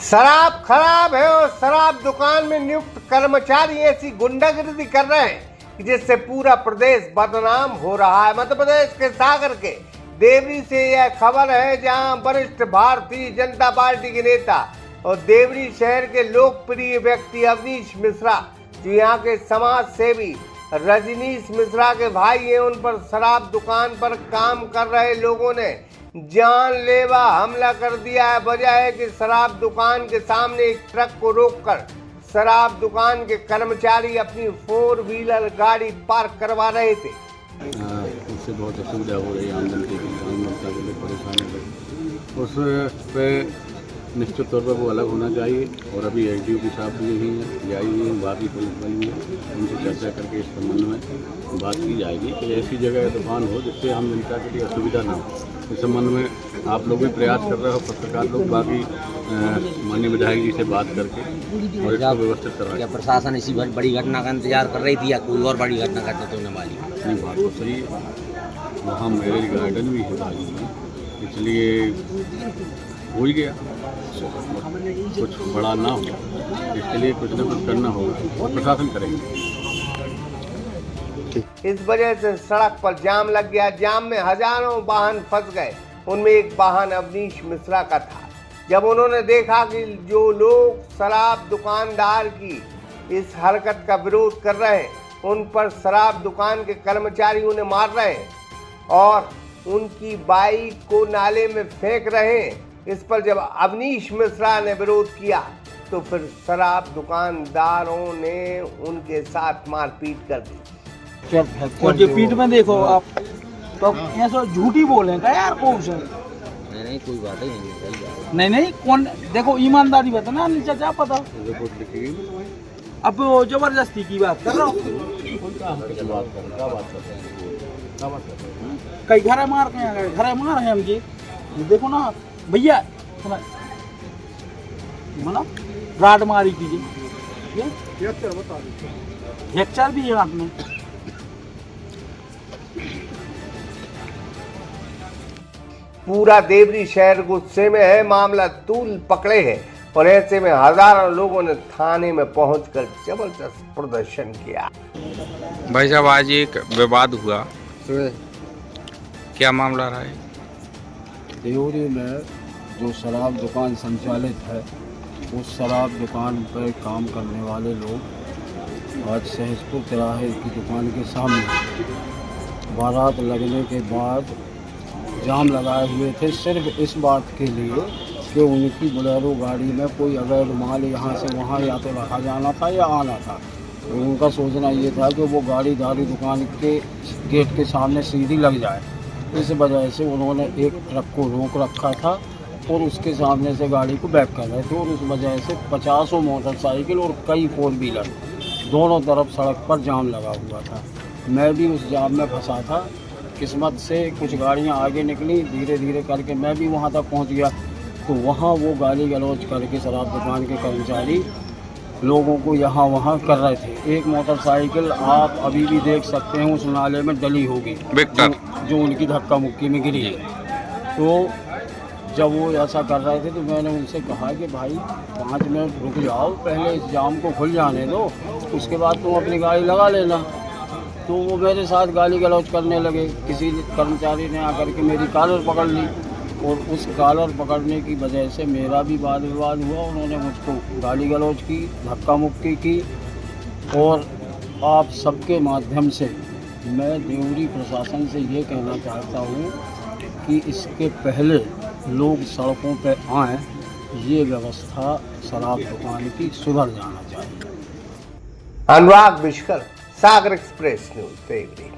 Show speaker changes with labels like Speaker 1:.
Speaker 1: शराब खराब है और शराब दुकान में नियुक्त कर्मचारी ऐसी गुंडागिरी कर रहे हैं कि जिससे पूरा प्रदेश बदनाम हो रहा है। मध्य प्रदेश के सागर के देवरी से यह खबर है, जहां वरिष्ठ भारतीय जनता पार्टी के नेता और देवरी शहर के लोकप्रिय व्यक्ति अवनीश मिश्रा, जो यहाँ के समाज सेवी रजनीश मिश्रा के भाई हैं, उन पर शराब दुकान पर काम कर रहे लोगों ने जानलेवा हमला कर दिया है। वजह है कि शराब दुकान के सामने एक ट्रक को रोककर शराब दुकान के कर्मचारी अपनी 4 व्हीलर गाड़ी पार्क करवा रहे थे।
Speaker 2: उससे बहुत असुविधा हो रही है, आमदन की जनता के लिए परेशानी है। उस पे निश्चित तौर पर वो अलग होना चाहिए। और अभी एसडीओ की साहब भी यही है, आई हुई है, बाकी पुलिस वाली है, उनसे चर्चा करके इस संबंध में बात की जाएगी कि ऐसी जगह दुकान हो जिससे हम जनता के लिए असुविधा ना हो। इस संबंध में आप लोग भी प्रयास कर रहे हो, पत्रकार लोग, बाकी माननीय विधायक जी से बात करके और इसको व्यवस्थित कर रहे हैं।
Speaker 3: क्या प्रशासन इसी बड़ी घटना का इंतजार कर रही थी या कोई और बड़ी घटना घटित होने वाली?
Speaker 2: नहीं, बात तो सही है। वहाँ मैरिज गार्डन भी है, इसलिए हो ही गया। कुछ बड़ा ना हो, इसके लिए कुछ न कुछ करना होगा और प्रशासन करेंगे।
Speaker 1: इस वजह से सड़क पर जाम लग गया। जाम में हजारों वाहन फंस गए। उनमें एक वाहन अवनीश मिश्रा का था। जब उन्होंने देखा कि जो लोग शराब दुकानदार की इस हरकत का विरोध कर रहे हैं, उन पर शराब दुकान के कर्मचारी उन्हें मार रहे हैं और उनकी बाइक को नाले में फेंक रहे हैं, इस पर जब अवनीश मिश्रा ने विरोध किया तो फिर शराब दुकानदारों ने उनके साथ मारपीट कर दी।
Speaker 4: और जो पीठ में देखो आप, तो ऐसा झूठी बोले का यार, कौन से?
Speaker 3: नहीं कोई बात ही नहीं।
Speaker 4: नहीं कौन, देखो ईमानदारी बता ना, चाचा पता। अब वो जबरदस्ती की बात कर रहा हूँ। कई घर मार के गए, घर मार है हमके, देखो ना भैया, मतलब राड मारी कीजिए, फ्रैक्चर भी है हाथ में।
Speaker 1: पूरा देवरी शहर गुस्से में है, मामला तूल पकड़े है और ऐसे में हजारों लोगों ने थाने में पहुंचकर जबरदस्त प्रदर्शन किया।
Speaker 5: भाई साहब, आज एक विवाद हुआ, क्या मामला रहा है?
Speaker 6: देवरी में जो शराब दुकान संचालित है, उस शराब दुकान पर काम करने वाले लोग आज सहजपुर तिराहे की दुकान के सामने बारात लगने के बाद जाम लगाए हुए थे, सिर्फ इस बात के लिए कि उनकी बोलेरो गाड़ी में कोई अवैध माल यहाँ से वहाँ या तो रखा जाना था या आना था। और उनका सोचना ये था कि वो गाड़ी दारू दुकान के गेट के सामने सीधी लग जाए। इस वजह से उन्होंने एक ट्रक को रोक रखा था और उसके सामने से गाड़ी को बैक कर रहे थे और उस वजह से 50 मोटरसाइकिल और कई 4 व्हीलर दोनों तरफ सड़क पर जाम लगा हुआ था। मैं भी उस जाम में फंसा था। किस्मत से कुछ गाड़ियां आगे निकली, धीरे धीरे करके मैं भी वहां तक पहुंच गया। तो वहां वो गाली गलौज करके शराब दुकान के कर्मचारी लोगों को यहाँ वहाँ कर रहे थे। एक मोटरसाइकिल आप अभी भी देख सकते हैं उस नाले में डली होगी, जो उनकी धक्का मुक्की में गिरी है। तो जब वो ऐसा कर रहे थे तो मैंने उनसे कहा कि भाई 5 मिनट रुक जाओ, पहले इस जाम को खुल जाने दो, उसके बाद तुम अपनी गाड़ी लगा लेना। तो वो मेरे साथ गाली गलौज करने लगे। किसी कर्मचारी ने आकर के मेरी कॉलर पकड़ ली और उस कॉलर पकड़ने की वजह से मेरा भी वाद विवाद हुआ। उन्होंने मुझको गाली गलौज की, धक्का मुक्की की। और आप सबके माध्यम से मैं देवरी प्रशासन से ये कहना चाहता हूँ कि इसके पहले लोग सड़कों पर आएँ, ये व्यवस्था शराब दुकान की सुधर जाना चाहिए।
Speaker 1: अनुराग विश्वकर्मा, सागर एक्सप्रेस न्यूज़ देवरी।